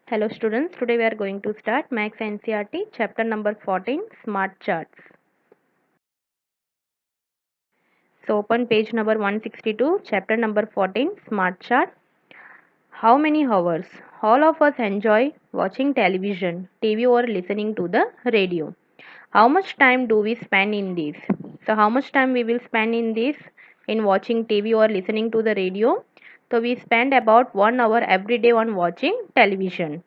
Hello students, today we are going to start Max NCERT chapter number 14 Smart Charts. So open page number 162, chapter number 14 Smart Chart. How many hours? All of us enjoy watching television, TV or listening to the radio. How much time do we spend in this? So how much time we will spend in this in watching TV or listening to the radio? So we spend about 1 hour every day on watching television.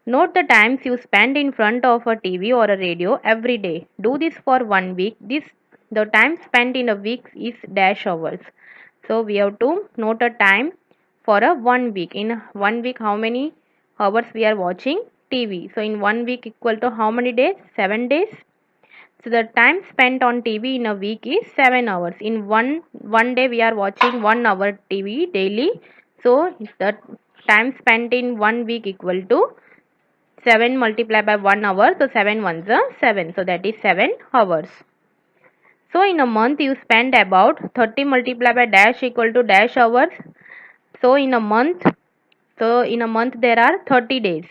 Note the times you spend in front of a TV or a radio every day. Do this for 1 week. The time spent in a week is dash hours. So we have to note a time for a 1 week. In 1 week, how many hours we are watching TV? So in 1 week equal to how many days? 7 days. So the time spent on TV in a week is 7 hours. In one day we are watching 1 hour TV daily. So the time spent in 1 week equal to 7 multiplied by 1 hour, so 7 ones are 7, so that is 7 hours. So in a month you spend about 30 multiplied by dash equal to dash hours. So in a month there are 30 days.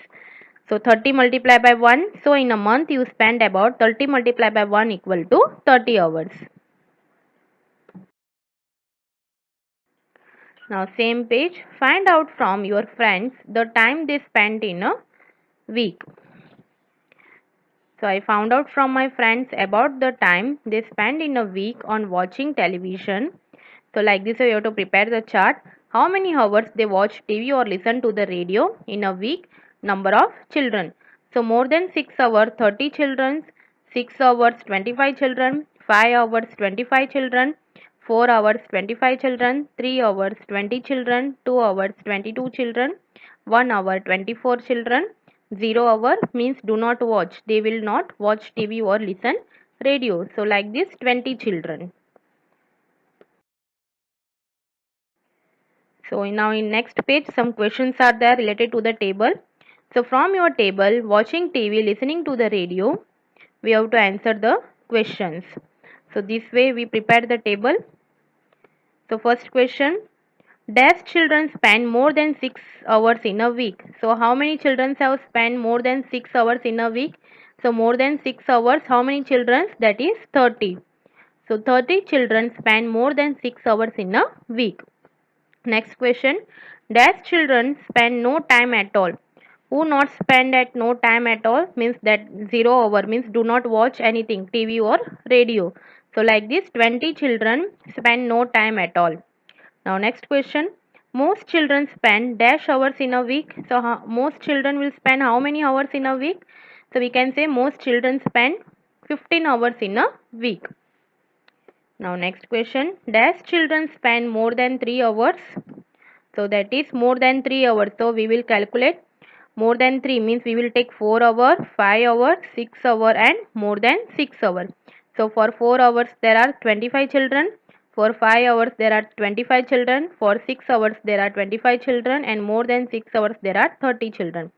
So 30 multiplied by 1, so in a month you spend about 30 multiplied by 1 equal to 30 hours. Now same page, find out from your friends the time they spent in a week. So I found out from my friends about the time they spend in a week on watching television. So like this you have to prepare the chart. How many hours they watch TV or listen to the radio in a week, number of children. So more than 6 hours 30 children, 6 hours 25 children, 5 hours 25 children, 4 hours 25 children, 3 hours 20 children, 2 hours 22 children, 1 hour 24 children. 0 hour means do not watch. They will not watch TV or listen radio. So like this 20 children. So now in next page some questions are there related to the table. So from your table, watching TV, listening to the radio, we have to answer the questions. So this way we prepare the table. So first question, dash children spend more than 6 hours in a week. So how many children have spent more than 6 hours in a week? So more than 6 hours, how many children? That is 30. So 30 children spend more than 6 hours in a week. Next question, dash children spend no time at all. Who not spend at no time at all means that 0 hour means do not watch anything, TV or radio. So like this 20 children spend no time at all. Now next question, most children spend dash hours in a week. So most children will spend how many hours in a week? So we can say most children spend 15 hours in a week. Now next question, dash children spend more than 3 hours. So that is more than 3 hours. So we will calculate more than 3 means we will take 4 hours, 5 hours, 6 hours and more than 6 hours. So for 4 hours there are 25 children. For 5 hours there are 25 children. For 6 hours there are 25 children and more than 6 hours there are 30 children.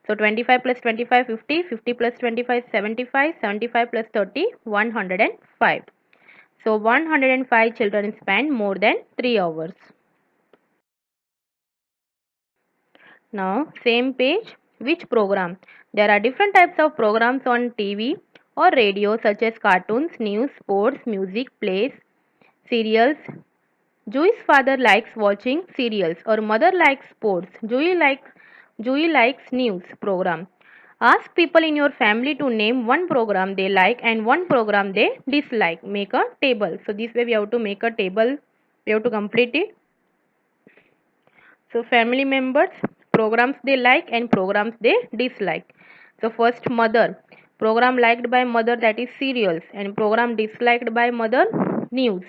So 25 plus 25 50, 50 plus 25 75, 75 plus 30 105. So 105 children spend more than 3 hours. Now same page, which program? There are different types of programs on TV or radio such as cartoons, news, sports, music, plays, serials. Joey's father likes watching serials or mother likes sports. Joey likes news program. Ask people in your family to name one program they like and one program they dislike. Make a table. So this way we have to make a table. We have to complete it. So family members, programs they like and programs they dislike. So first mother, program liked by mother that is serials and program disliked by mother news.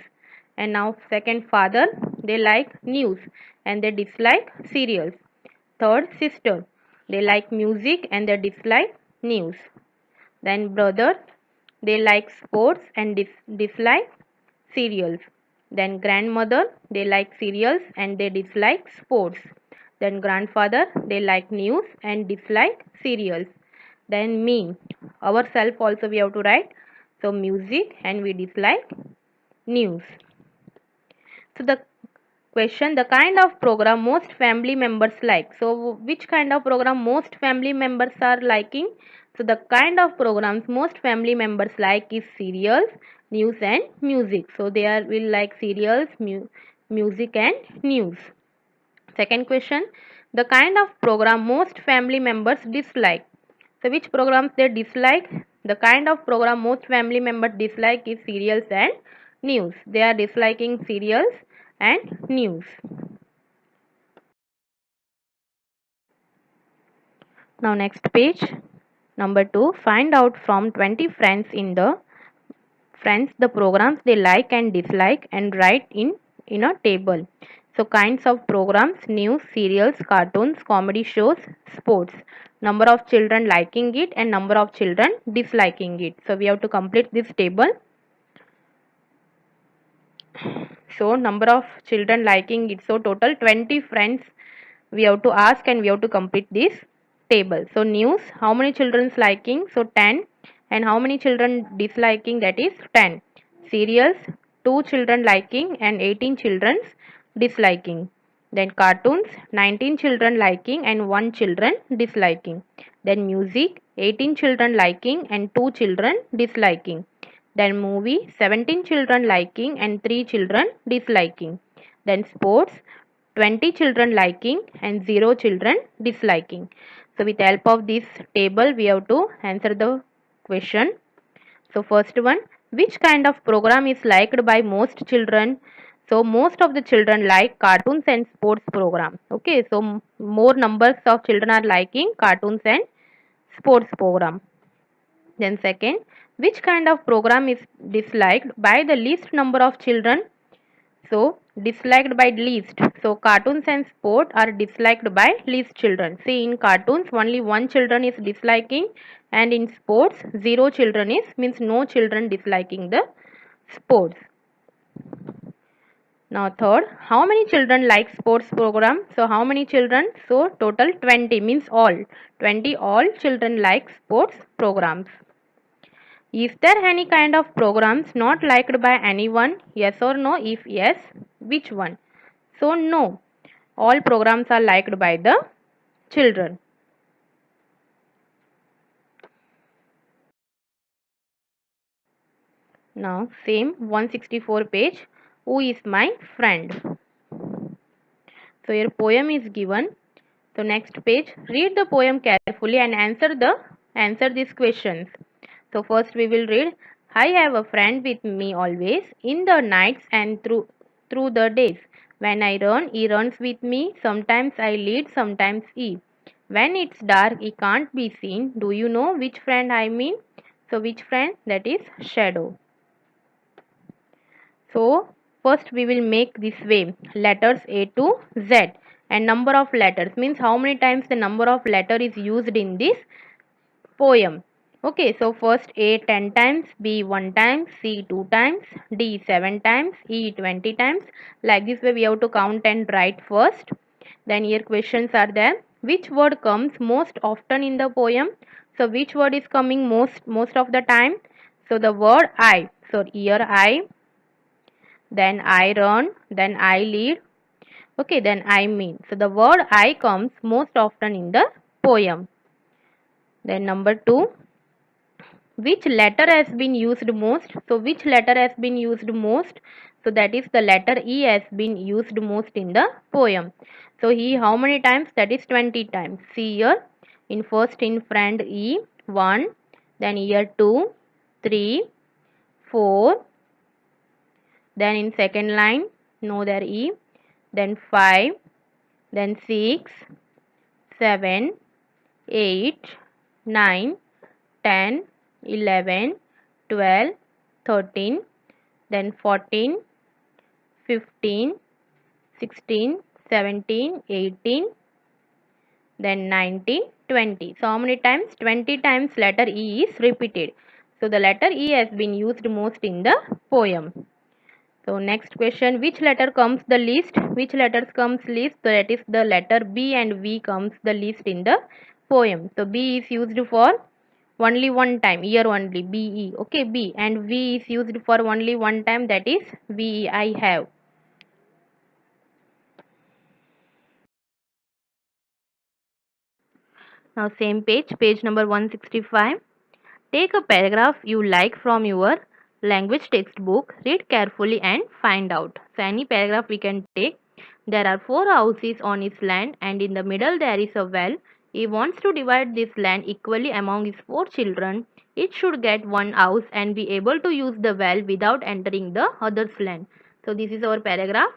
And now second father, they like news and they dislike serials. Third sister, they like music and they dislike news. Then brother, they like sports and dislike serials. Then grandmother, they like serials and they dislike sports. Then grandfather, they like news and dislike serials. Then me, ourself also we have to write. So music and we dislike news. So the question, the kind of program most family members like. So which kind of program most family members are liking? So the kind of programs most family members like is serials, news and music. So they are will like serials, music and news. Second question, the kind of program most family members dislike. So which programs they dislike? The kind of program most family members dislike is serials and news. They are disliking serials and news. Now next page. Number 2, find out from 20 friends the programs they like and dislike and write in a table. So kinds of programs, news, serials, cartoons, comedy shows, sports. Number of children liking it and number of children disliking it. So we have to complete this table. So number of children liking it. So total 20 friends we have to ask and we have to complete this table. So news, how many children's liking? So 10. And how many children disliking? That is 10. Serials, 2 children liking and 18 children's disliking. Then cartoons, 19 children liking and 1 children disliking. Then music, 18 children liking and 2 children disliking. Then movie, 17 children liking and 3 children disliking. Then sports, 20 children liking and 0 children disliking. So with the help of this table, we have to answer the question. So first one, which kind of program is liked by most children? So most of the children like cartoons and sports program. Okay, so more numbers of children are liking cartoons and sports program. Then second, which kind of program is disliked by the least number of children? So disliked by least. So cartoons and sport are disliked by least children. See, in cartoons only one children is disliking and in sports 0 children is means no children disliking the sports. Now third, how many children like sports program? So how many children? So total 20 means all. 20 all children like sports programs. Is there any kind of programs not liked by anyone? Yes or no? If yes, which one? So no. All programs are liked by the children. Now same 164 page. Who is my friend? So your poem is given. So next page, read the poem carefully and answer these questions. So first we will read, I have a friend with me always in the nights and through the days. When I run, he runs with me. Sometimes I lead, sometimes he. When it's dark, he can't be seen. Do you know which friend I mean? So which friend? That is shadow. So first we will make this way, letters A to Z, and number of letters means how many times the number of letter is used in this poem. Okay, so first A 10 times, B 1 times, C 2 times, D 7 times, E 20 times. Like this way we have to count and write first. Then here questions are there. Which word comes most often in the poem? So which word is coming most of the time? So the word I. So here I, then I run, then I lead. Okay, then I mean. So the word I comes most often in the poem. Then number 2, which letter has been used most? So which letter has been used most? So that is the letter E has been used most in the poem. So E how many times? That is 20 times. See here, in first in front E 1, then here 2, 3, 4, then in second line no there E, then 5, then 6, 7, 8, 9, 10, 11, 12, 13, then 14, 15, 16, 17, 18, then 19, 20. So how many times? 20 times letter E is repeated. So the letter E has been used most in the poem. So next question, which letter comes the least? Which letters comes least? So that is the letter B and V comes the least in the poem. So B is used for only one time, here only BE. Okay, B, and V is used for only one time, that is VE, I have. Now same page, page number 165. Take a paragraph you like from your language textbook, read carefully and find out. So any paragraph we can take. There are 4 houses on his land and in the middle there is a well. He wants to divide this land equally among his 4 children. Each should get one house and be able to use the well without entering the other's land. So this is our paragraph.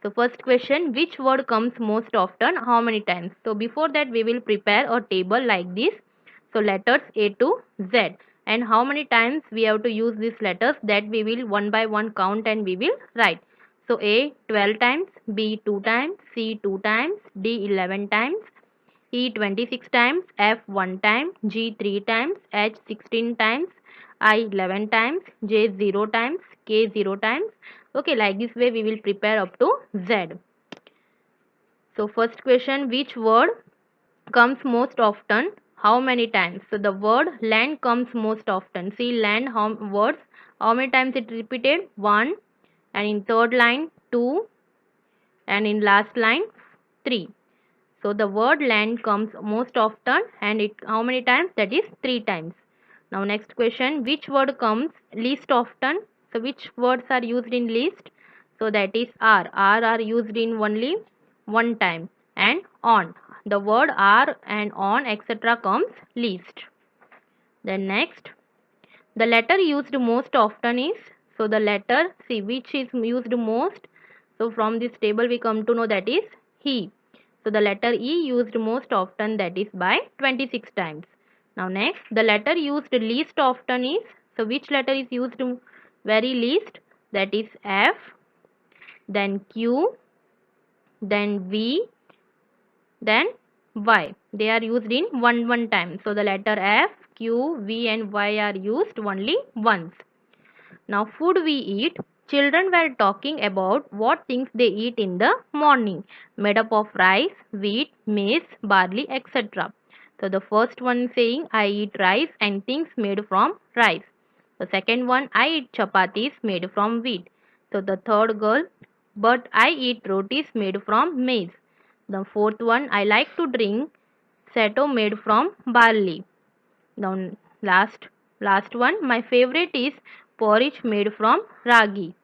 So first question, which word comes most often, how many times? So before that we will prepare a table like this. So letters A to Z, and how many times we have to use these letters, that we will one by one count and we will write. So A 12 times, B 2 times, C 2 times, D 11 times, E 26 times, F 1 time, G 3 times, H 16 times, I 11 times, J 0 times, K 0 times. Okay, like this way we will prepare up to Z. So first question, which word comes most often, how many times? So the word land comes most often. See land, how words, how many times it repeated? 1, and in third line 2, and in last line 3. So the word land comes most often, and it how many times? That is 3 times. Now next question, which word comes least often? So which words are used in least? So that is R. R are used in only one time, and on. The word R and on etc. comes least. Then next, the letter used most often is, so the letter, see which is used most. So from this table we come to know that is he. So the letter E used most often, that is by 26 times. Now next, the letter used least often is, so which letter is used very least? That is F, then Q, then V, then Y. They are used in one time. So the letter F, Q, V and Y are used only once. Now food we eat. Children were talking about what things they eat in the morning, made up of rice, wheat, maize, barley, etc. So the first one saying I eat rice and things made from rice. The second one, I eat chapatis made from wheat. So the third girl, but I eat rotis made from maize. The fourth one, I like to drink sato made from barley. Now last one, my favorite is porridge made from ragi.